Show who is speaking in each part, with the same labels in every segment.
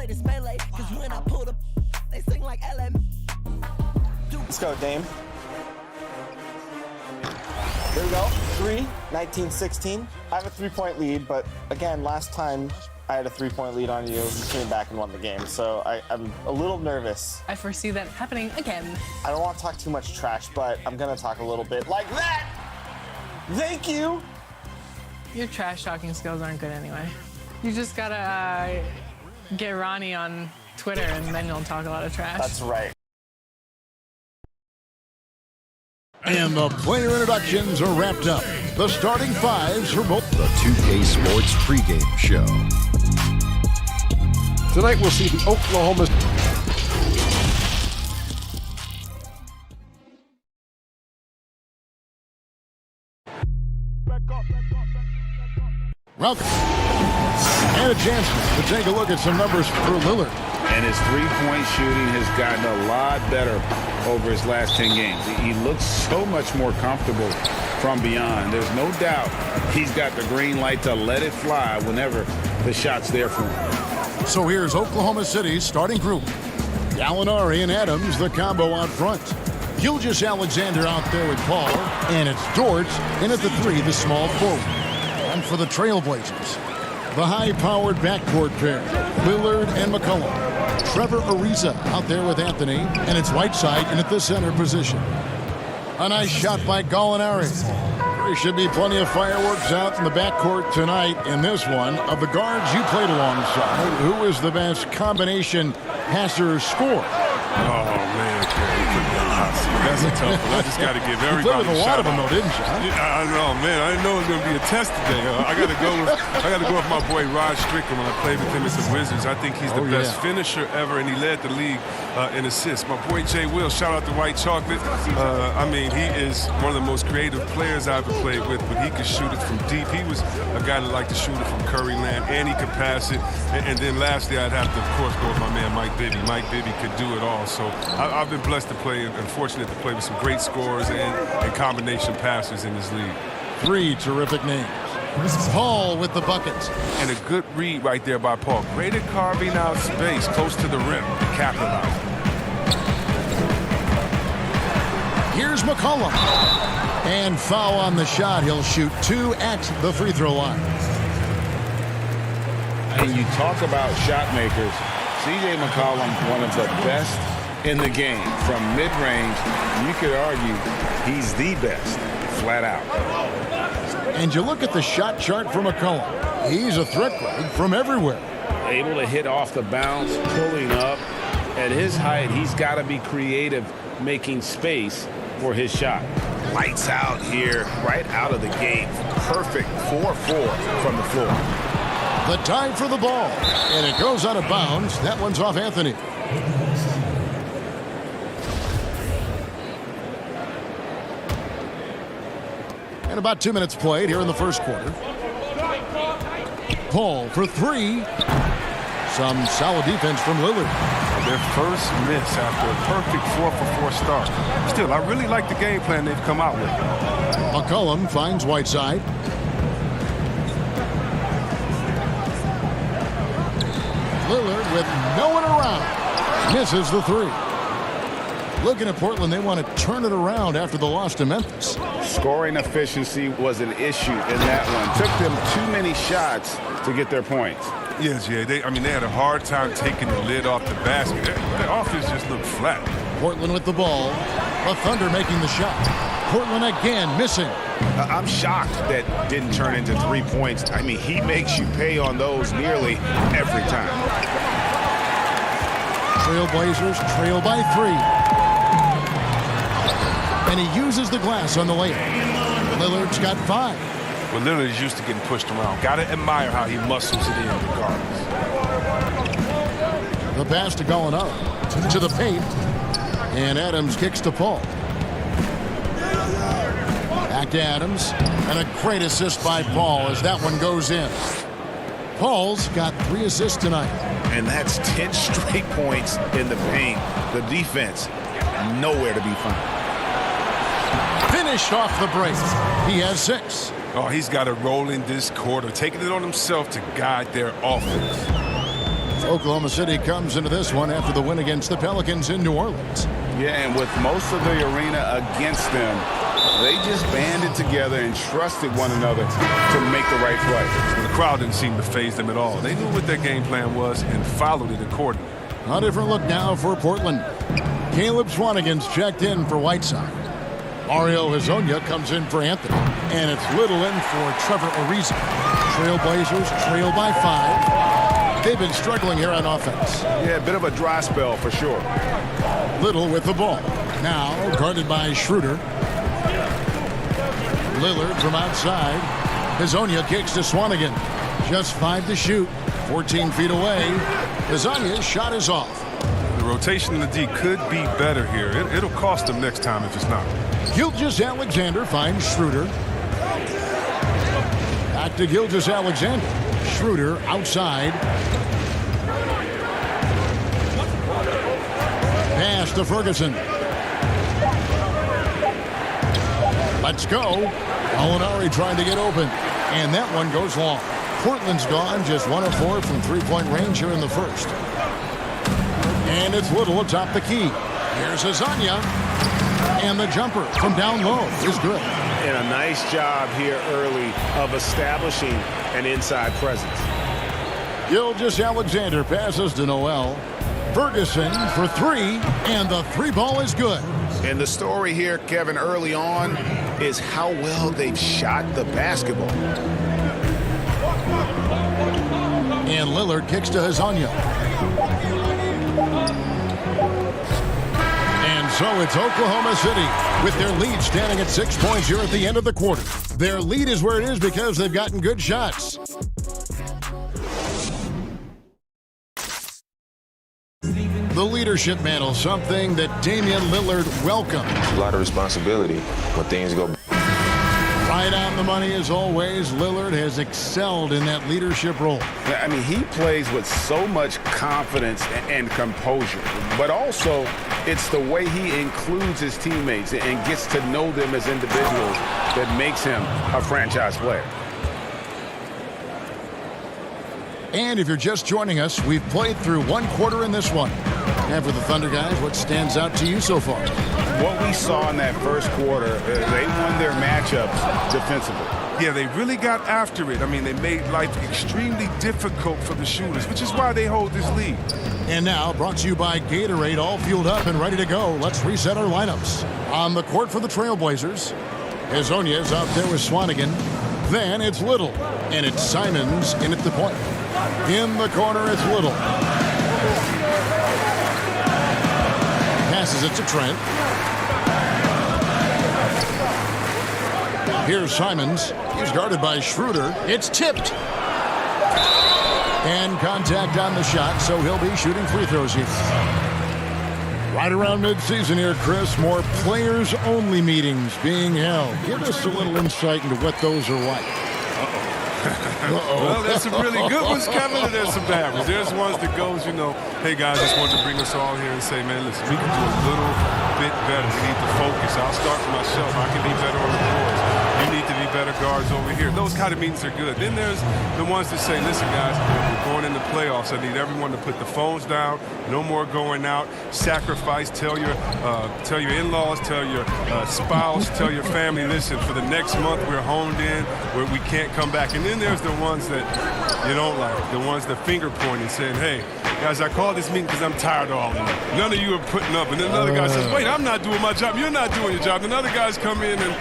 Speaker 1: greatest melee. Cause when I pull the they sing like LM.
Speaker 2: Let's go, Dame. There we go. 19-16. I have a 3-point lead, but again, last time I had a 3-point lead on you, you came back and won the game, so I'm a little nervous.
Speaker 3: I foresee that happening again.
Speaker 2: I don't want to talk too much trash, but I'm gonna talk a little bit like that. Thank you.
Speaker 3: Your trash talking skills aren't good anyway. You just gotta get Ronnie on Twitter and then you'll talk a lot of trash.
Speaker 2: That's right.
Speaker 4: And the player introductions are wrapped up. The starting fives for both.
Speaker 5: The 2K Sports pregame show.
Speaker 6: Tonight we'll see the Oklahoma.
Speaker 4: Welcome. And a chance to take a look at some numbers for Lillard.
Speaker 7: And his three-point shooting has gotten a lot better over his last 10 games. He looks so much more comfortable from beyond. There's no doubt he's got the green light to let it fly whenever the shot's there for him.
Speaker 4: So here's Oklahoma City's starting group. Gallinari and Adams, the combo out front. Gilgeous Alexander out there with Paul. And it's Dort in at the 3, the small forward. And for the Trailblazers, the high-powered backcourt pair, Lillard and McCollum. Trevor Ariza out there with Anthony, and it's Whiteside in at the center position. A nice shot by Gallinari. There should be plenty of fireworks out in the backcourt tonight in this one. Of the guards you played alongside, who is the best combination passer scorer?
Speaker 6: Oh, man, that's a tough one. I just got to give everybody
Speaker 4: you played with a lot of them,
Speaker 6: out.
Speaker 4: though, didn't you?
Speaker 6: I know, man. I didn't know it was going to be a test today. I got to go with my boy Rod Strickland when I played with him at the Wizards. I think he's the best finisher ever, and he led the league in assists. My boy Jay Will, shout out to White Chocolate. I mean, he is one of the most creative players I've ever played with, but he could shoot it from deep. He was a guy that liked to shoot it from Curry Land, and he could pass it. And then lastly, I'd have to, of course, go with my man Mike Bibby. Mike Bibby could do it all. So I've been blessed to play and fortunate to play with some great scorers and combination passers in this league.
Speaker 4: 3 terrific names. Paul with the buckets.
Speaker 6: And a good read right there by Paul. Great at carving out space close to the rim to capitalize.
Speaker 4: Here's McCollum. And foul on the shot. He'll shoot 2 at the free throw line.
Speaker 7: And you talk about shot makers. C.J. McCollum, one of the best in the game. From mid-range, you could argue he's the best, flat out.
Speaker 4: And you look at the shot chart for McCollum. He's a threat guard from everywhere.
Speaker 7: Able to hit off the bounce, pulling up. At his height, he's got to be creative, making space for his shot. Lights out here, right out of the gate. Perfect 4-4 from the floor.
Speaker 4: The time for the ball. And it goes out of bounds. That one's off Anthony. And about 2 minutes played here in the first quarter. Paul for 3. Some solid defense from Lillard.
Speaker 6: Their first miss after a perfect 4-for-4 start. Still, I really like the game plan they've come out with.
Speaker 4: McCollum finds Whiteside. Lillard with no one around. Misses the 3. Looking at Portland, they want to turn it around after the loss to Memphis.
Speaker 7: Scoring efficiency was an issue in that one. Took them too many shots to get their points.
Speaker 6: Yes, yeah. They had a hard time taking the lid off the basket. Their offense just looked flat.
Speaker 4: Portland with the ball. The Thunder making the shot. Portland again missing.
Speaker 7: I'm shocked that didn't turn into 3 points. I mean, he makes you pay on those nearly every time.
Speaker 4: Trailblazers trail by 3. And he uses the glass on the layup. Lillard's got 5.
Speaker 6: Well, Lillard is used to getting pushed around. Got to admire how he muscles it in regardless.
Speaker 4: The pass to Gallinari. To the paint. And Adams kicks to Paul. Back to Adams. And a great assist by Paul as that one goes in. Paul's got 3 assists tonight.
Speaker 7: And that's 10 straight points in the paint. The defense, nowhere to be found.
Speaker 4: Finished off the break. He has 6.
Speaker 6: Oh, he's got to roll in this quarter, taking it on himself to guide their offense.
Speaker 4: Oklahoma City comes into this one after the win against the Pelicans in New Orleans.
Speaker 7: Yeah, and with most of the arena against them, they just banded together and trusted one another to make the right play.
Speaker 6: The crowd didn't seem to faze them at all. They knew what their game plan was and followed it accordingly.
Speaker 4: A different look now for Portland. Caleb Swanigan's checked in for Whiteside. Mario Hezonja comes in for Anthony. And it's Little in for Trevor Ariza. Trailblazers trail by 5. They've been struggling here on offense.
Speaker 7: Yeah, a bit of a dry spell for sure.
Speaker 4: Little with the ball. Now guarded by Schroeder. Lillard from outside. Hezonja kicks to Swanigan. Just 5 to shoot. 14 feet away. Hezonja's shot is off.
Speaker 6: The rotation in the D could be better here. It'll cost them next time if it's not.
Speaker 4: Gilgeous Alexander finds Schroeder. Back to Gilgeous Alexander. Schroeder outside. Pass to Ferguson. Let's go. Molinari trying to get open. And that one goes long. Portland's gone just 1 of 4 from three-point range here in the first. And it's Little atop the key. Here's Hezonja. And the jumper from down low is good.
Speaker 7: And a nice job here early of establishing an inside presence.
Speaker 4: Gilgeous Alexander passes to Noel. Ferguson for 3, and the 3 ball is good.
Speaker 7: And the story here, Kevin, early on is how well they've shot the basketball.
Speaker 4: And Lillard kicks to Hezonja. And so it's Oklahoma City with their lead standing at 6 points here at the end of the quarter. Their lead is where it is because they've gotten good shots. The leadership mantle, something that Damian Lillard welcomed.
Speaker 8: A lot of responsibility when things go.
Speaker 4: Right on the money as always. Lillard has excelled in that leadership role.
Speaker 7: I mean, he plays with so much confidence and composure, but also it's the way he includes his teammates and gets to know them as individuals that makes him a franchise player.
Speaker 4: And if you're just joining us, we've played through 1 quarter in this one. And for the Thunder guys, what stands out to you so far?
Speaker 7: What we saw in that first quarter, they won their matchups defensively.
Speaker 6: Yeah, they really got after it. I mean, they made life extremely difficult for the shooters, which is why they hold this lead.
Speaker 4: And now, brought to you by Gatorade, all fueled up and ready to go. Let's reset our lineups. On the court for the Trailblazers, Hezonja is out there with Swanigan. Then it's Little, and it's Simons in at the point. In the corner, it's Little. Passes it to Trent. Here's Simons. He's guarded by Schroeder. It's tipped. And contact on the shot, so he'll be shooting free throws here. Right around midseason here, Chris, more players-only meetings being held. Give us a little insight into what those are like.
Speaker 6: Well, there's some really good ones, Kevin, and there's some bad ones. There's ones that goes, hey, guys, just wanted to bring us all here and say, man, listen, we can do a little bit better. We need to focus. I'll start for myself. I can be better on the boards. You need to be better guards over here. Those kind of meetings are good. Then there's the ones that say, listen, guys, we're going into playoffs. I need everyone to put the phones down. No more going out. Sacrifice. Tell your in-laws, tell your spouse, tell your family, listen, for the next month we're honed in, where we can't come back. And then there's the ones that you don't like, the ones that finger pointing, saying, hey, guys, I called this meeting because I'm tired of all of you. None of you are putting up. And then another guy says, wait, I'm not doing my job. You're not doing your job. And other guys come in and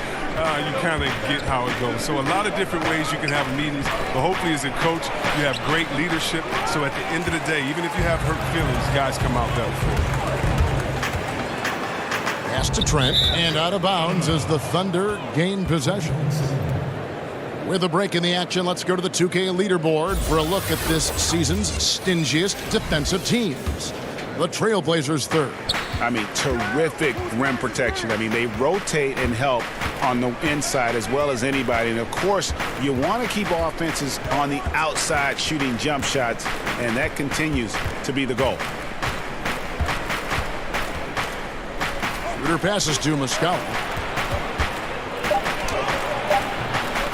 Speaker 6: you kind of get how it goes. So a lot of different ways you can have meetings, but hopefully as a coach, you have great leadership. So at the end of the day, even if you have hurt feelings, guys come out better for it.
Speaker 4: Pass to Trent, and out of bounds as the Thunder gain possession. With a break in the action, let's go to the 2K leaderboard for a look at this season's stingiest defensive teams. The Trailblazers third.
Speaker 7: I mean, terrific rim protection. I mean, they rotate and help on the inside as well as anybody. And, of course, you want to keep offenses on the outside shooting jump shots, and that continues to be the goal.
Speaker 4: Schroeder passes to Muscala.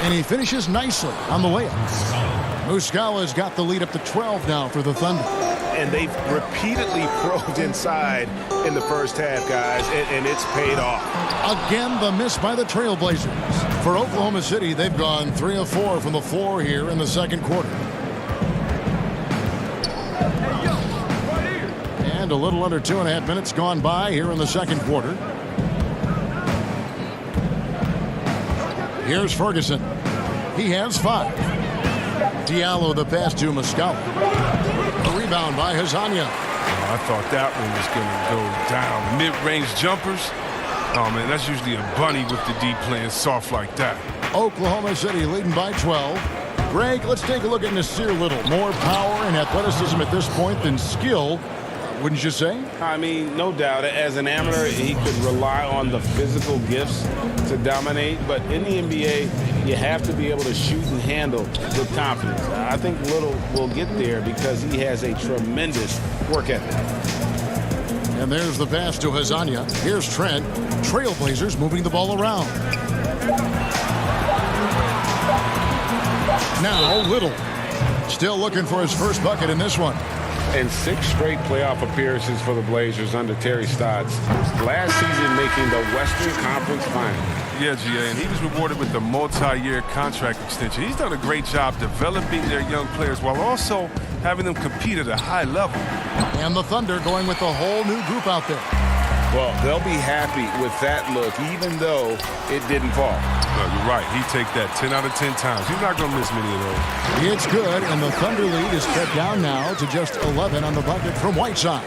Speaker 4: And he finishes nicely on the layup. Muscala's got the lead up to 12 now for the Thunder.
Speaker 7: and they've repeatedly probed inside in the first half, guys, and it's paid off.
Speaker 4: Again, the miss by the Trailblazers. For Oklahoma City, they've gone 3 of 4 from the floor here in the second quarter. And a little under 2.5 minutes gone by here in the second quarter. Here's Ferguson. He has 5. Diallo the pass to Muscala. A rebound by Hazania.
Speaker 6: I thought that one was going to go down. Mid-range jumpers. Oh, man, that's usually a bunny with the D playing soft like that.
Speaker 4: Oklahoma City leading by 12. Greg, let's take a look at Nasir Little. More power and athleticism at this point than skill, wouldn't you say?
Speaker 7: I mean, no doubt. As an amateur, he could rely on the physical gifts to dominate. But in the NBA, you have to be able to shoot and handle with confidence. I think Little will get there because he has a tremendous work ethic.
Speaker 4: And there's the pass to Hazania. Here's Trent. Trailblazers moving the ball around. Now Little. Still looking for his first bucket in this one.
Speaker 7: And 6 straight playoff appearances for the Blazers under Terry Stotts. Last season making the Western Conference Final.
Speaker 6: Yeah, GA, and he was rewarded with a multi-year contract extension. He's done a great job developing their young players while also having them compete at a high level.
Speaker 4: And the Thunder going with a whole new group out there.
Speaker 7: Well, they'll be happy with that look, even though it didn't fall.
Speaker 6: No, you're right. He'd take that 10 out of 10 times. He's not going to miss many of those.
Speaker 4: It's good, and the Thunder lead is cut down now to just 11 on the bucket from Whiteside.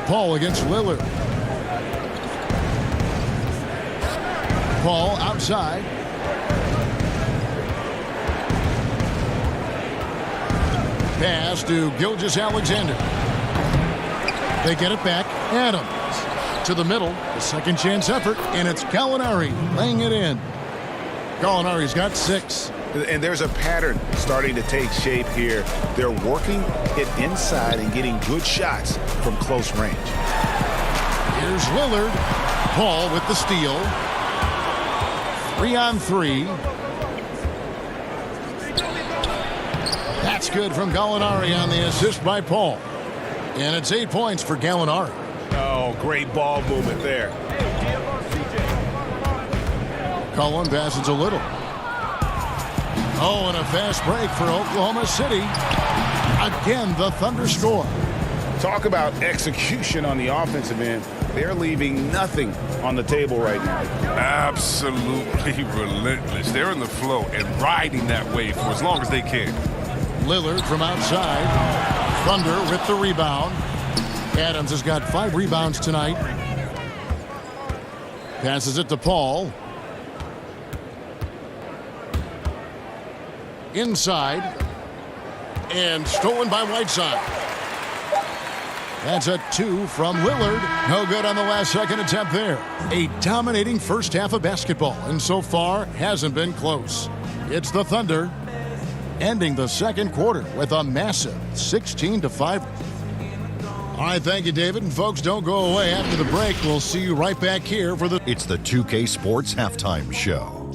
Speaker 4: Paul against Lillard. Paul outside. Pass to Gilgeous-Alexander. They get it back. Adams to the middle. A second chance effort, and it's Gallinari laying it in. Gallinari's got 6.
Speaker 7: And there's a pattern starting to take shape here. They're working it inside and getting good shots from close range.
Speaker 4: Here's Lillard. Paul with the steal. 3 on 3. That's good from Gallinari on the assist by Paul. And it's 8 points for Gallinari.
Speaker 7: Oh, great ball movement there.
Speaker 4: Cullen passes a little. Oh, and a fast break for Oklahoma City. Again, the Thunder score.
Speaker 7: Talk about execution on the offensive end. They're leaving nothing on the table right now.
Speaker 6: Absolutely relentless. They're in the flow and riding that wave for as long as they can.
Speaker 4: Lillard from outside. Thunder with the rebound. Adams has got 5 rebounds tonight. Passes it to Paul. Inside. And stolen by Whiteside. That's a 2 from Lillard. No good on the last second attempt there. A dominating first half of basketball, and so far hasn't been close. It's the Thunder ending the second quarter with a massive 16-5. All right, thank you, David. And folks, don't go away. After the break, we'll see you right back here for the...
Speaker 5: It's the 2K Sports Halftime Show.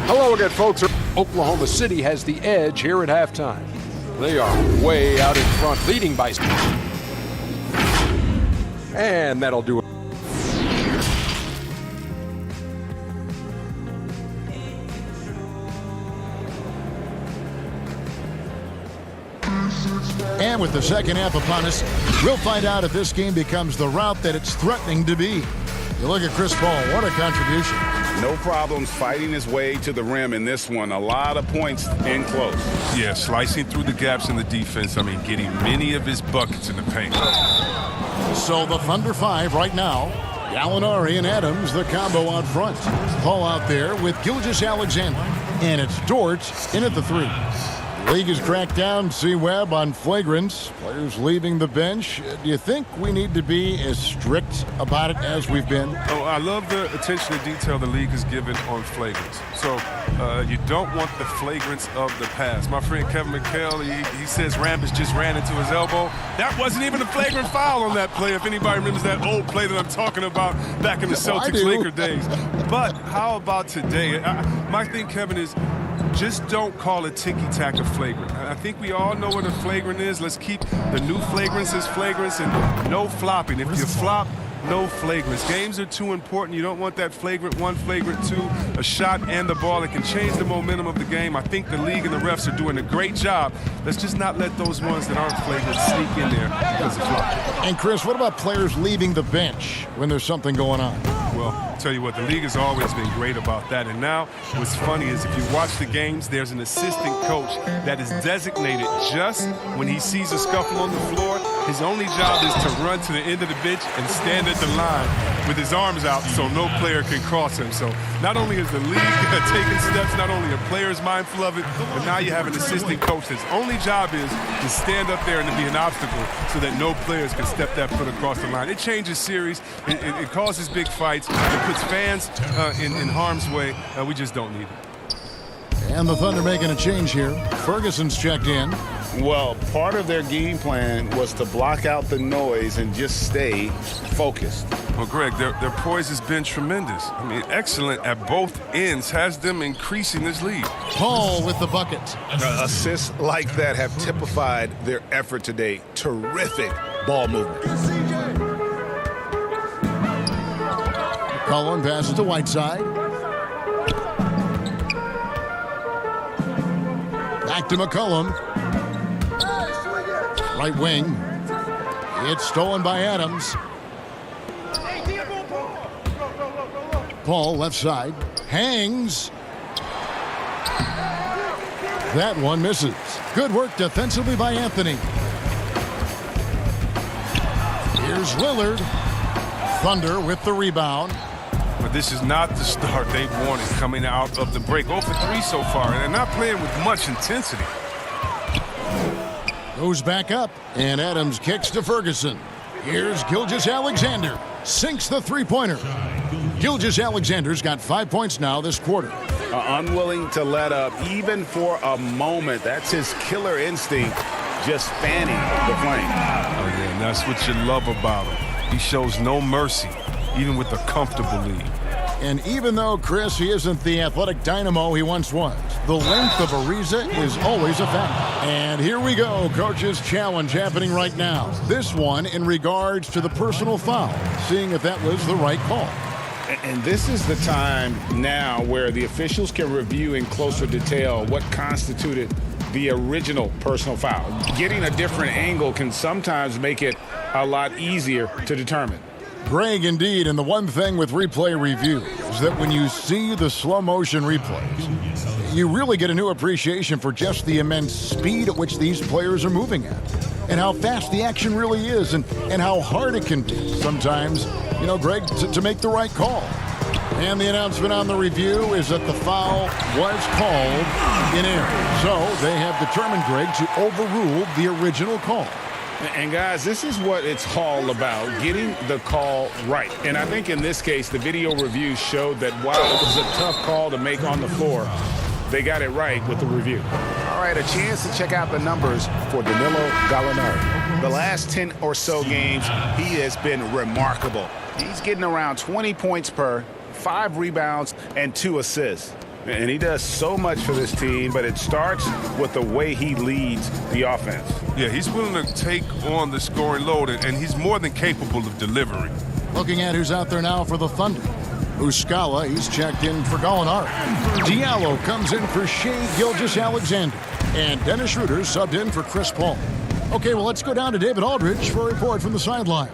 Speaker 9: Hello again, folks. Oklahoma City has the edge here at halftime. They are way out in front, leading by... And that'll do it.
Speaker 4: And with the second half upon us, we'll find out if this game becomes the route that it's threatening to be. You look at Chris Paul, what a contribution.
Speaker 7: No problems fighting his way to the rim in this one. A lot of points in close.
Speaker 6: Yeah, slicing through the gaps in the defense. I mean, getting many of his buckets in the paint.
Speaker 4: So the Thunder 5 right now. Gallinari and Adams, the combo out front. Paul out there with Gilgeous-Alexander. And it's Dort in at the 3. The league has cracked down C-Webb on flagrants. Players leaving the bench. Do you think we need to be as strict about it as we've been?
Speaker 6: Oh, I love the attention to detail the league has given on flagrants. So you don't want the flagrants of the past. My friend Kevin McHale, he says Rambis just ran into his elbow. That wasn't even a flagrant foul on that play, if anybody remembers that old play that I'm talking about back in the Celtics-Laker days. But how about today? My thing, Kevin, is just don't call it ticky-tack or flagrant. I think we all know what a flagrant is. Let's keep the new flagrants as flagrants and no flopping. If you flop, no flagrants. Games are too important. You don't want that flagrant 1, flagrant 2, a shot and the ball. It can change the momentum of the game. I think the league and the refs are doing a great job. Let's just not let those ones that aren't flagrant sneak in there because of flop.
Speaker 4: And Chris, what about players leaving the bench when there's something going on?
Speaker 6: Well, I'll tell you what, the league has always been great about that. And now what's funny is if you watch the games, there's an assistant coach that is designated just when he sees a scuffle on the floor. His only job is to run to the end of the bench and stand at the line with his arms out so no player can cross him. So not only is the league taking steps, not only are players mindful of it, but now you have an assistant coach. His only job is to stand up there and to be an obstacle so that no players can step that foot across the line. It changes series. It causes big fights. It puts fans in harm's way. We just don't need it.
Speaker 4: And the Thunder making a change here. Ferguson's checked in.
Speaker 7: Well, part of their game plan was to block out the noise and just stay focused.
Speaker 6: Well, Greg, their poise has been tremendous. I mean, excellent at both ends, has them increasing this lead.
Speaker 4: Paul with the bucket.
Speaker 7: Assists like that have typified their effort today. Terrific ball movement.
Speaker 4: Cullen passes to Whiteside. Back to McCollum. Right wing. It's stolen by Adams. Paul left side. Hangs. That one misses. Good work defensively by Anthony. Here's Lillard. Thunder with the rebound.
Speaker 6: But this is not the start they wanted coming out of the break. 0 for 3 so far, and they're not playing with much intensity.
Speaker 4: Goes back up, and Adams kicks to Ferguson. Here's Gilgeous-Alexander. Sinks the three-pointer. Gilgeous-Alexander's got 5 points now this quarter.
Speaker 7: Unwilling to let up even for a moment. That's his killer instinct, just fanning the flame.
Speaker 6: Oh, yeah, and that's what you love about him. He shows no mercy, even with a comfortable lead.
Speaker 4: And even though, Chris, he isn't the athletic dynamo he once was, the length of Ariza is always a factor. And here we go, Coach's Challenge happening right now. This one in regards to the personal foul, seeing if that was the right call.
Speaker 7: And this is the time now where the officials can review in closer detail what constituted the original personal foul. Getting a different angle can sometimes make it a lot easier to determine.
Speaker 4: Greg, indeed, and the one thing with replay review is that when you see the slow motion replays, you really get a new appreciation for just the immense speed at which these players are moving at, and how fast the action really is, and how hard it can be sometimes, you know, Greg, to make the right call. And the announcement on the review is that the foul was called in error. So they have determined, Greg, to overrule the original call.
Speaker 7: And guys, this is what it's all about, getting the call right. And I think in this case, the video review showed that while it was a tough call to make on the floor, they got it right with the review. All right, a chance to check out the numbers for Danilo Gallinari. The last 10 or so games, he has been remarkable. He's getting around 20 points per, 5 rebounds, and 2 assists. And he does so much for this team, but it starts with the way he leads the offense.
Speaker 6: Yeah, he's willing to take on the scoring load, and he's more than capable of delivering.
Speaker 4: Looking at who's out there now for the Thunder. Muscala, he's checked in for Gallinari. Diallo comes in for Shea Gilgeous-Alexander. And Dennis Schroeder subbed in for Chris Paul. Okay, well, let's go down to David Aldridge for a report from the sideline.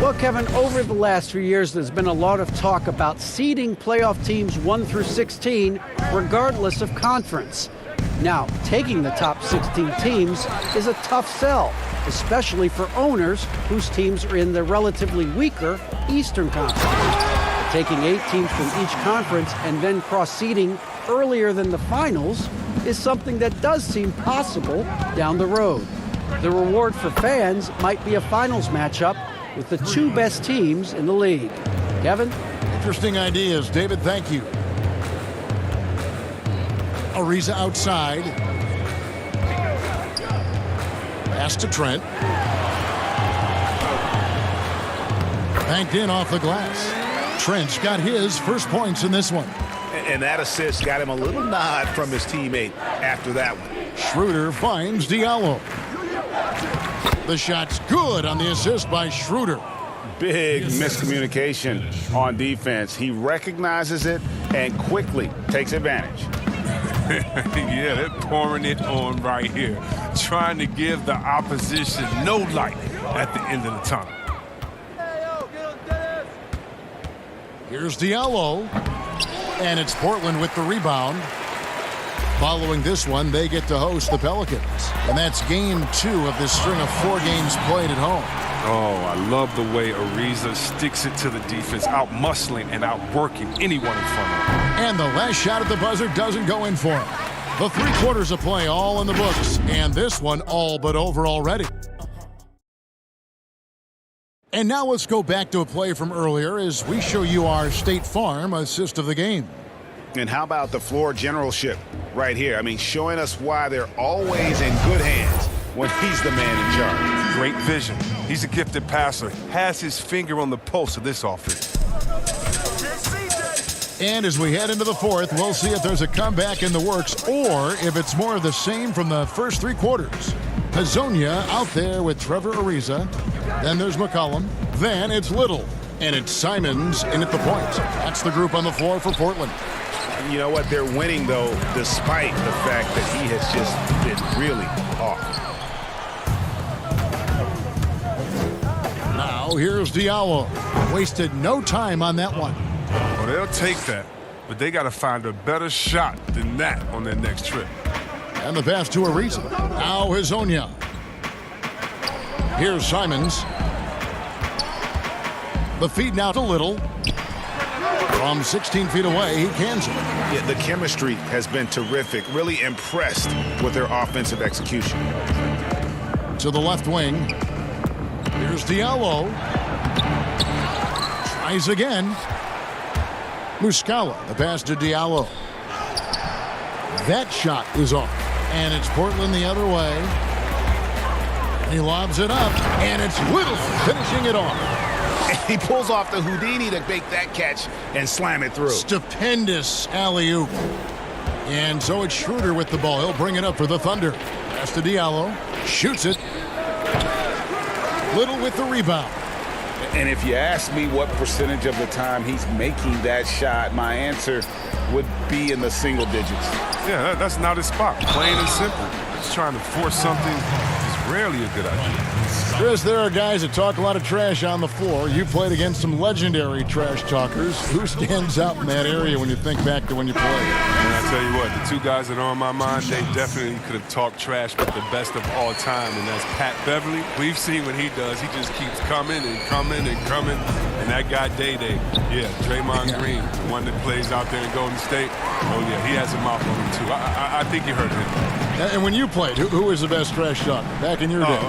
Speaker 10: Well, Kevin, over the last few years, there's been a lot of talk about seeding playoff teams 1 through 16, regardless of conference. Now, taking the top 16 teams is a tough sell, especially for owners whose teams are in the relatively weaker Eastern Conference. But taking 8 teams from each conference and then cross-seeding earlier than the finals is something that does seem possible down the road. The reward for fans might be a finals matchup with the 2 best teams in the league. Kevin?
Speaker 4: Interesting ideas, David. Thank you. Ariza outside. Pass to Trent. Banked in off the glass. Trent's got his first points in this one.
Speaker 7: And that assist got him a little nod from his teammate after that one.
Speaker 4: Schroeder finds Diallo. The shot's good on the assist by Schroeder.
Speaker 7: Big miscommunication on defense. He recognizes it and quickly takes advantage.
Speaker 6: Yeah, they're pouring it on right here, trying to give the opposition no light at the end of the tunnel.
Speaker 4: Here's Diallo, and it's Portland with the rebound. Following this one, they get to host the Pelicans, and that's game 2 of this string of 4 games played at home.
Speaker 6: Oh, I love the way Ariza sticks it to the defense, out-muscling and outworking anyone in front of him.
Speaker 4: And the last shot at the buzzer doesn't go in for him. The 3 quarters of play all in the books, and this one all but over already. And now let's go back to a play from earlier as we show you our State Farm assist of the game.
Speaker 7: And how about the floor generalship right here? I mean, showing us why they're always in good hands when he's the man in charge.
Speaker 6: Great vision. He's a gifted passer. Has his finger on the pulse of this offense.
Speaker 4: And as we head into the 4th, we'll see if there's a comeback in the works or if it's more of the same from the first 3 quarters. Hazonia out there with Trevor Ariza. Then there's McCollum. Then it's Little. And it's Simons in at the point. That's the group on the floor for Portland.
Speaker 7: You know what? They're winning, though, despite the fact that he has just been really off.
Speaker 4: Now here's Diallo. Wasted no time on that one.
Speaker 6: Well, they'll take that, but they got to find a better shot than that on their next trip.
Speaker 4: And the pass to Ariza. Now Hazonia. Here's Simons. The feed now to Little. From 16 feet away, he cans it.
Speaker 7: Yeah, the chemistry has been terrific. Really impressed with their offensive execution.
Speaker 4: To the left wing. Here's Diallo. Tries again. Muscala, the pass to Diallo. That shot is off. And it's Portland the other way. He lobs it up, and it's Little finishing it off.
Speaker 7: He pulls off the Houdini to make that catch and slam it through.
Speaker 4: Stupendous alley-oop. And so it's Schroeder with the ball. He'll bring it up for the Thunder. Pass to Diallo. Shoots it. Little with the rebound.
Speaker 7: And if you ask me what percentage of the time he's making that shot, my answer would be in the single digits.
Speaker 6: Yeah, that's not his spot. Plain and simple. Just trying to force something is rarely a good idea.
Speaker 4: Chris, there are guys that talk a lot of trash on the floor. You played against some legendary trash talkers. Who stands out in that area when you think back to when you played?
Speaker 6: And I tell you what, the 2 guys that are on my mind, they definitely could have talked trash with the best of all time, and that's Pat Beverly. We've seen what he does. He just keeps coming and coming and coming. And that guy, Day-Day, yeah, Draymond Green, the one that plays out there in Golden State. Oh, yeah, he has a mouth on him, too. I think you heard him.
Speaker 4: And when you played, who was the best trash talker back in your day?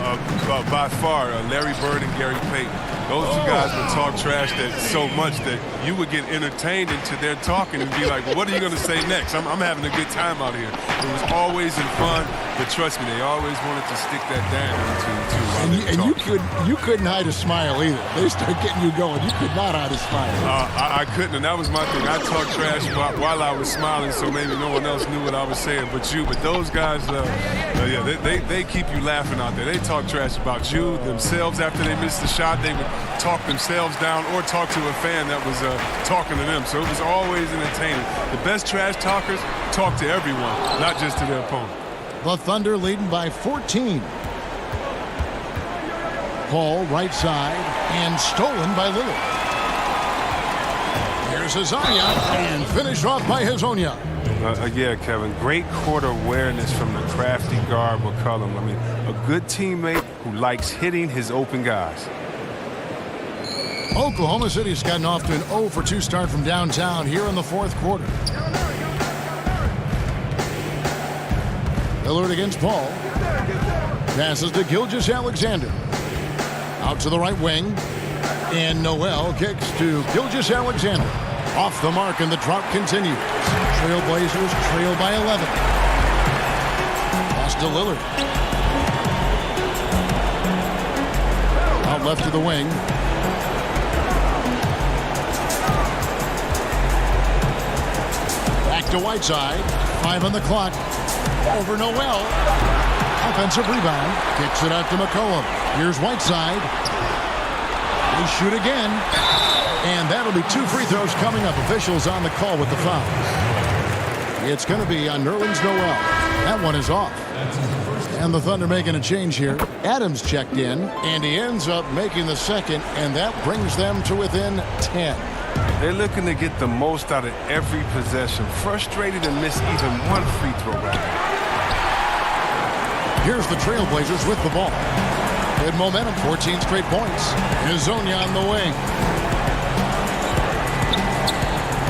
Speaker 6: By far, Larry Bird and Gary Payton. Those 2 guys would talk trash that so much that you would get entertained into their talking and be like, well, what are you going to say next? I'm having a good time out here. It was always in fun, but trust me, they always wanted to stick that down
Speaker 4: you couldn't hide a smile either. They start getting you going. You could not hide a smile.
Speaker 6: I couldn't, and that was my thing. I talked trash while I was smiling, so maybe no one else knew what I was saying but you. But those guys, they keep you laughing out there. They talk trash about you, themselves after they missed the shot. They would talk themselves down or talk to a fan that was talking to them. So it was always entertaining. The best trash talkers talk to everyone, not just to their opponent.
Speaker 4: The Thunder leading by 14. Paul right side and stolen by Lillard. Here's Hazonia and finished off by Hazonia.
Speaker 6: Yeah, Kevin, great court awareness from the crafty guard McCollum. I mean, a good teammate who likes hitting his open guys.
Speaker 4: Oklahoma City's gotten off to an 0-for-2 start from downtown here in the 4th quarter. Lillard against Paul. Passes to Gilgeous-Alexander. Out to the right wing. And Noel kicks to Gilgeous-Alexander. Off the mark, and the drought continues. Trailblazers trail by 11. Pass to Lillard. Out left to the wing. Back to Whiteside. 5 on the clock. Over Noel. Offensive rebound. Kicks it out to McCollum. Here's Whiteside. They shoot again. And that'll be 2 free throws coming up. Officials on the call with the foul. It's going to be on Nerlens Noel. That one is off. And the Thunder making a change here. Adams checked in, and he ends up making the second, and that brings them to within 10.
Speaker 6: They're looking to get the most out of every possession. Frustrated to miss even one free throw right now.
Speaker 4: Here's the Trailblazers with the ball. Good momentum, 14 straight points. Hezonja on the wing.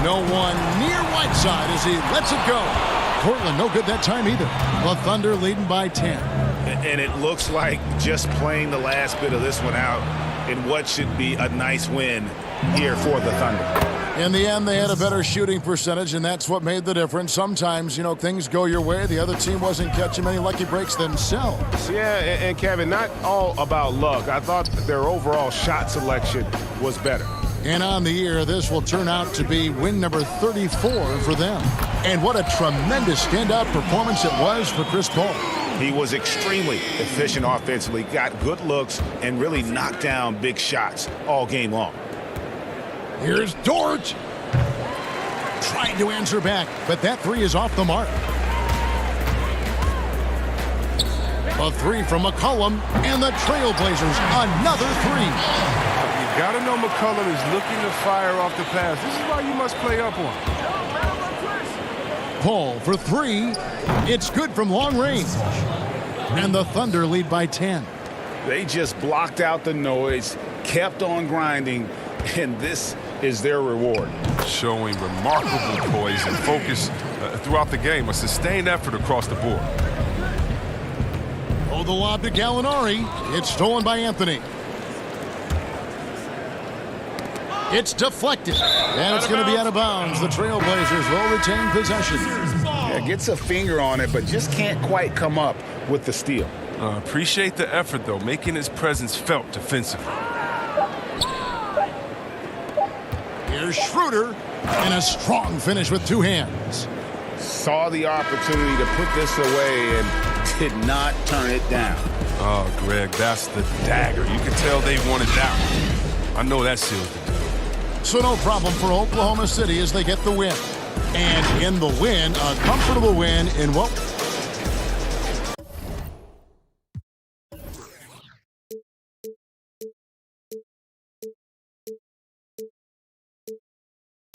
Speaker 4: No one near Whiteside as he lets it go. Portland no good that time either. The Thunder leading by 10.
Speaker 7: And it looks like just playing the last bit of this one out in what should be a nice win here for the Thunder.
Speaker 4: In the end, they had a better shooting percentage, and that's what made the difference. Sometimes, things go your way. The other team wasn't catching many lucky breaks themselves.
Speaker 11: Yeah, and Kevin, not all about luck. I thought their overall shot selection was better.
Speaker 4: And on the year, this will turn out to be win number 34 for them. And what a tremendous standout performance it was for Chris Paul.
Speaker 7: He was extremely efficient offensively, got good looks, and really knocked down big shots all game long.
Speaker 4: Here's Dort. Trying to answer back, but that 3 is off the mark. A 3 from McCollum, and the Trailblazers another 3.
Speaker 6: You got to know McCollum is looking to fire off the pass. This is why you must play up on.
Speaker 4: Paul for 3. It's good from long range. And the Thunder lead by 10.
Speaker 7: They just blocked out the noise, kept on grinding, and this is their reward.
Speaker 6: Showing remarkable poise and focus throughout the game. A sustained effort across the board.
Speaker 4: Oh, the lob to Gallinari. It's stolen by Anthony. It's deflected, and it's going to be out of bounds. The Trailblazers will retain possession.
Speaker 7: Yeah, gets a finger on it, but just can't quite come up with the steal.
Speaker 6: Appreciate the effort, though, making his presence felt defensively.
Speaker 4: Here's Schroeder, and a strong finish with 2 hands.
Speaker 7: Saw the opportunity to put this away and did not turn it down.
Speaker 6: Oh, Greg, that's the dagger. You can tell they wanted that one. I know that sealed the deal.
Speaker 4: So no problem for Oklahoma City as they get the win. And in the win, a comfortable win in what